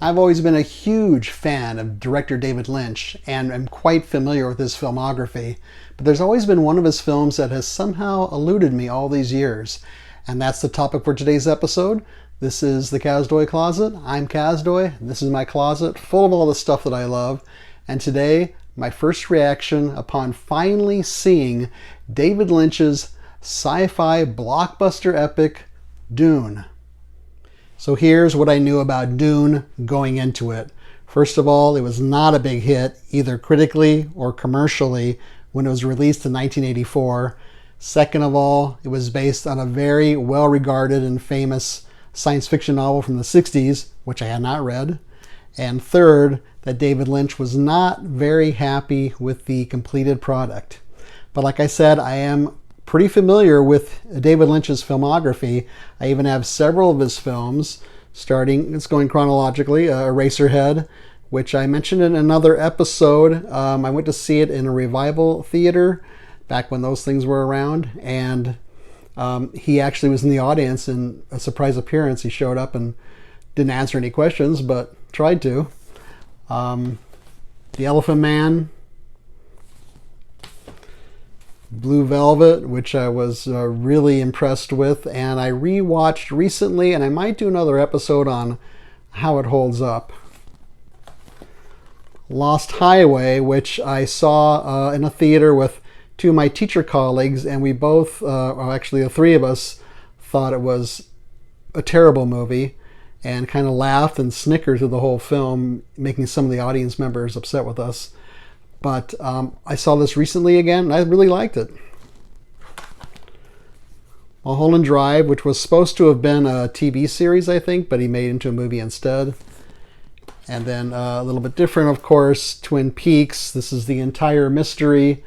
I've always been a huge fan of director David Lynch and am quite familiar with his filmography, but there's always been one of his films that has somehow eluded me all these years, and that's the topic for today's episode. This is the Kazdoy Closet. I'm Kazdoy. This is my closet full of all the stuff that I love, and today my first reaction upon finally seeing David Lynch's sci-fi blockbuster epic, Dune. So here's what I knew about Dune going into it. First of all, it was not a big hit, either critically or commercially, when it was released in 1984. Second of all, it was based on a very well-regarded and famous science fiction novel from the 60s, which I had not read. And third, that David Lynch was not very happy with the completed product. But like I said, I am pretty familiar with David Lynch's filmography. I even have several of his films, it's going chronologically, Eraserhead, which I mentioned in another episode. I went to see it in a revival theater back when those things were around, and he actually was in the audience in a surprise appearance. He showed up and didn't answer any questions, but tried to. The Elephant Man, Blue Velvet, which I was really impressed with, and I rewatched recently, and I might do another episode on how it holds up. Lost Highway, which I saw in a theater with two of my teacher colleagues, and we both, actually the three of us, thought it was a terrible movie and kind of laughed and snickered through the whole film, making some of the audience members upset with us. But I saw this recently again, and I really liked it. Mulholland Drive, which was supposed to have been a TV series, I think, but he made it into a movie instead. And then a little bit different, of course, Twin Peaks. This is the entire mystery.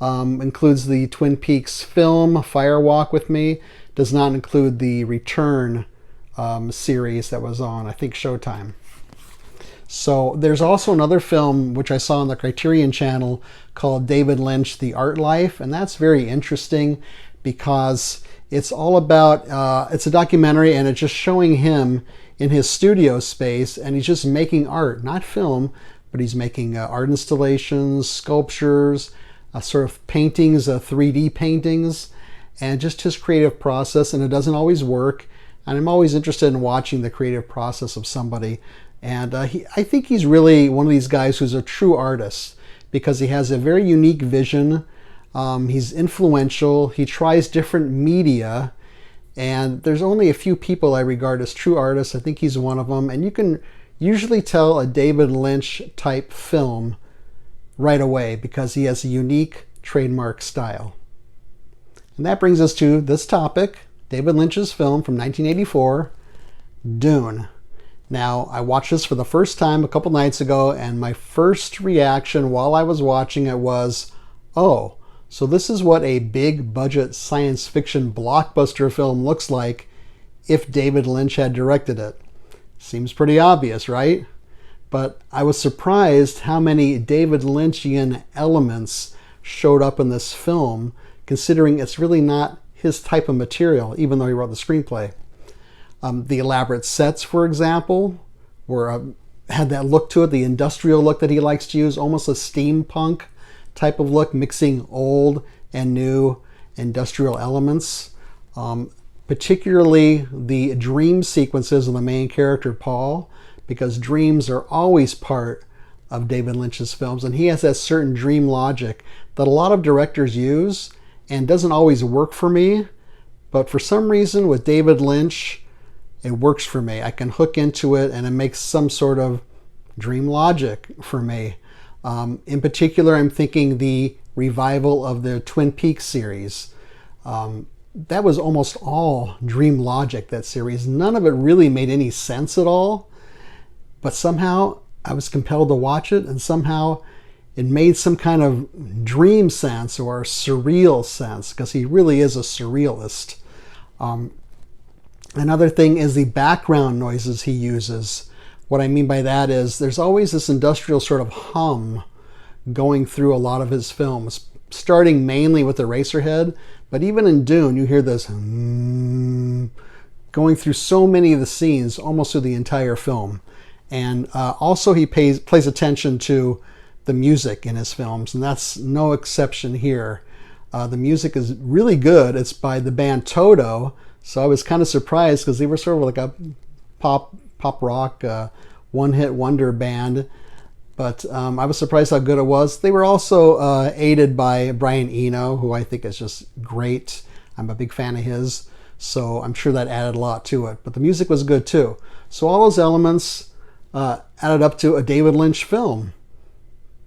Includes the Twin Peaks film, Fire Walk with Me. Does not include the Return series that was on, I think, Showtime. So there's also another film which I saw on the Criterion Channel called David Lynch, The Art Life, and that's very interesting because it's all about, it's a documentary and it's just showing him in his studio space, and he's just making art, not film, but he's making art installations, sculptures, sort of paintings, 3D paintings, and just his creative process, and it doesn't always work. And I'm always interested in watching the creative process of somebody. And I think he's really one of these guys who's a true artist because he has a very unique vision. He's influential. He tries different media. And there's only a few people I regard as true artists. I think he's one of them. And you can usually tell a David Lynch type film right away because he has a unique trademark style. And that brings us to this topic, David Lynch's film from 1984, Dune. Now, I watched this for the first time a couple nights ago, and my first reaction while I was watching it was, oh, so this is what a big budget science fiction blockbuster film looks like if David Lynch had directed it. Seems pretty obvious, right? But I was surprised how many David Lynchian elements showed up in this film, considering it's really not his type of material, even though he wrote the screenplay. The elaborate sets, for example, had that look to it, the industrial look that he likes to use, almost a steampunk type of look, mixing old and new industrial elements. Particularly the dream sequences of the main character, Paul, because dreams are always part of David Lynch's films, and he has that certain dream logic that a lot of directors use and doesn't always work for me, but for some reason with David Lynch, it works for me. I can hook into it and it makes some sort of dream logic for me. In particular, I'm thinking the revival of the Twin Peaks series. That was almost all dream logic, that series. None of it really made any sense at all, but somehow I was compelled to watch it, and somehow it made some kind of dream sense or surreal sense, because he really is a surrealist. Another thing is the background noises he uses. What I mean by that is there's always this industrial sort of hum going through a lot of his films, starting mainly with Eraserhead, but even in Dune you hear this going through so many of the scenes, almost through the entire film. And also he plays attention to the music in his films, and that's no exception here. The music is really good. It's by the band Toto, so I was kind of surprised because they were sort of like a pop rock one-hit wonder band. But I was surprised how good it was. They were also aided by Brian Eno, who I think is just great. I'm a big fan of his, so I'm sure that added a lot to it. But the music was good too. So all those elements added up to a David Lynch film.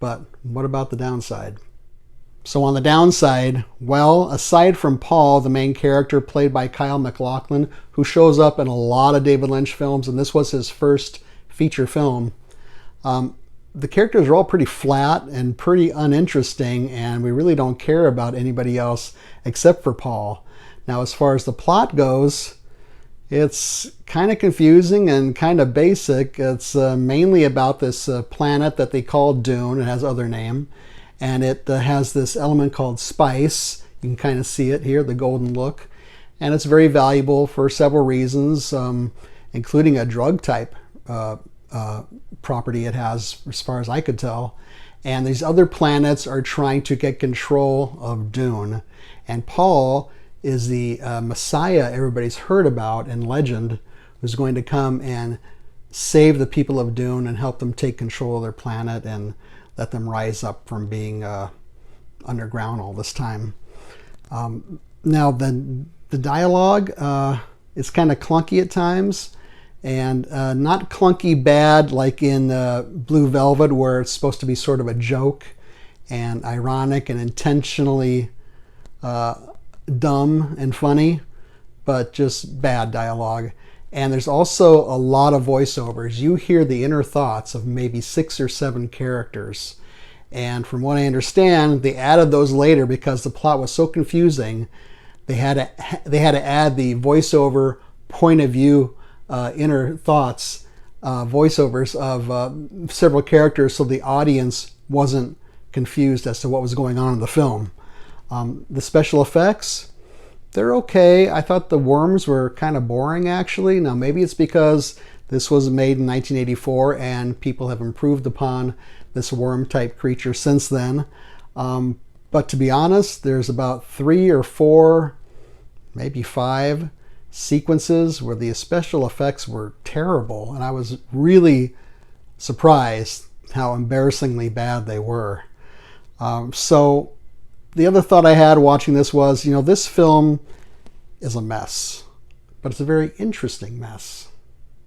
But what about the downside? So on the downside, well, aside from Paul, the main character played by Kyle MacLachlan, who shows up in a lot of David Lynch films, and this was his first feature film, the characters are all pretty flat and pretty uninteresting, and we really don't care about anybody else except for Paul. Now, as far as the plot goes, it's kind of confusing and kind of basic. It's mainly about this planet that they call Dune. It has other name, and it has this element called spice. You can kind of see it here, the golden look, and it's very valuable for several reasons, including a drug type property it has, as far as I could tell. And these other planets are trying to get control of Dune. And Paul is the Messiah everybody's heard about in legend, who's going to come and save the people of Dune and help them take control of their planet and let them rise up from being underground all this time. Now, the dialogue is kind of clunky at times. And not clunky bad like in Blue Velvet, where it's supposed to be sort of a joke and ironic and intentionally dumb and funny, but just bad dialogue. And there's also a lot of voiceovers. You hear the inner thoughts of maybe 6 or 7 characters. And from what I understand, they added those later because the plot was so confusing. They had to add the voiceover point of view inner thoughts voiceovers of several characters so the audience wasn't confused as to what was going on in the film. The special effects, they're okay. I thought the worms were kind of boring, actually. Now, maybe it's because this was made in 1984 and people have improved upon this worm-type creature since then. But to be honest, there's about 3 or 4, maybe 5 sequences where the special effects were terrible, and I was really surprised how embarrassingly bad they were. So the other thought I had watching this was, this film is a mess, but it's a very interesting mess.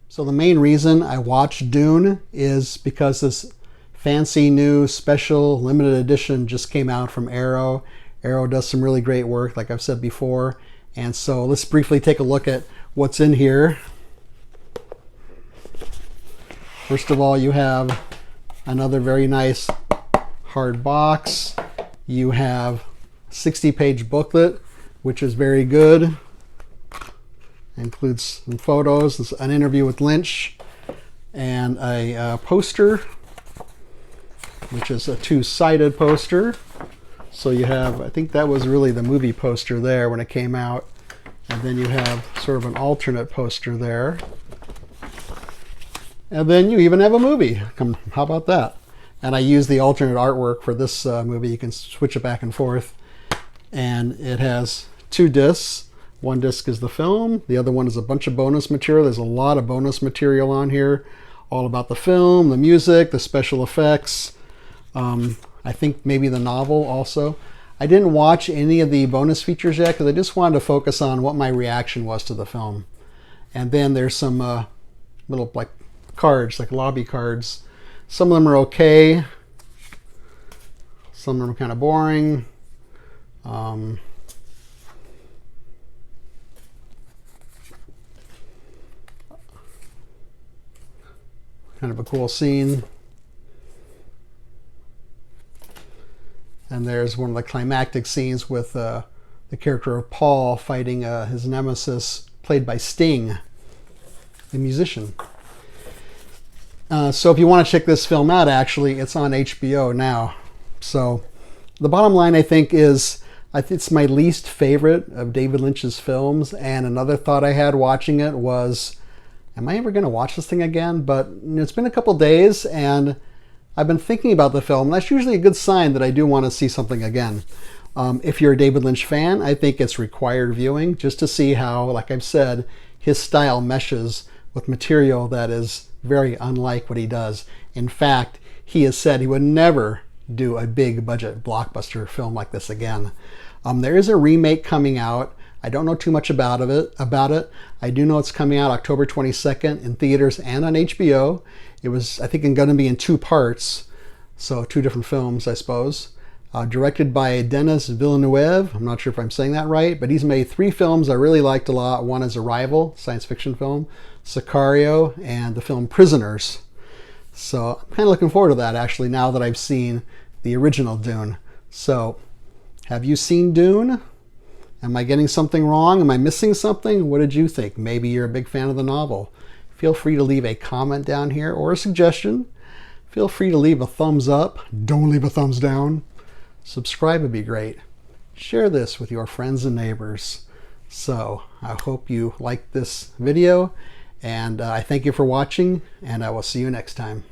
So the main reason I watched Dune is because this fancy new special limited edition just came out from Arrow. Arrow does some really great work, like I've said before. And so let's briefly take a look at what's in here. First of all, you have another very nice hard box. You have a 60-page booklet, which is very good. Includes some photos, an interview with Lynch, and a poster, which is a 2-sided poster. So you have, I think that was really the movie poster there when it came out. And then you have sort of an alternate poster there. And then you even have a movie. How about that? And I used the alternate artwork for this movie. You can switch it back and forth. And it has 2 discs. One disc is the film. The other one is a bunch of bonus material. There's a lot of bonus material on here. All about the film, the music, the special effects. I think maybe the novel also. I didn't watch any of the bonus features yet because I just wanted to focus on what my reaction was to the film. And then there's some little like cards, like lobby cards. Some of them are okay. Some of them are kind of boring. Kind of a cool scene. And there's one of the climactic scenes with the character of Paul fighting his nemesis, played by Sting, the musician. So if you want to check this film out, actually, it's on HBO now. So the bottom line, I think, is it's my least favorite of David Lynch's films. And another thought I had watching it was am I ever going to watch this thing again? But it's been a couple days and I've been thinking about the film, and that's usually a good sign that I do want to see something again. If you're a David Lynch fan, I think it's required viewing just to see how, like I've said, his style meshes with material that is very unlike what he does. In fact, he has said he would never do a big budget blockbuster film like this again. There is a remake coming out. I don't know too much about it. I do know it's coming out October 22nd in theaters and on HBO. It was, I think, going to be in 2 parts, so 2 different films, I suppose. Directed by Denis Villeneuve. I'm not sure if I'm saying that right, but he's made 3 films I really liked a lot. One is Arrival, science fiction film, Sicario, and the film Prisoners. So I'm kind of looking forward to that, actually, now that I've seen the original Dune. So, have you seen Dune? Am I getting something wrong? Am I missing something? What did you think? Maybe you're a big fan of the novel. Feel free to leave a comment down here or a suggestion. Feel free to leave a thumbs up. Don't leave a thumbs down. Subscribe would be great. Share this with your friends and neighbors. So I hope you liked this video, and I thank you for watching, and I will see you next time.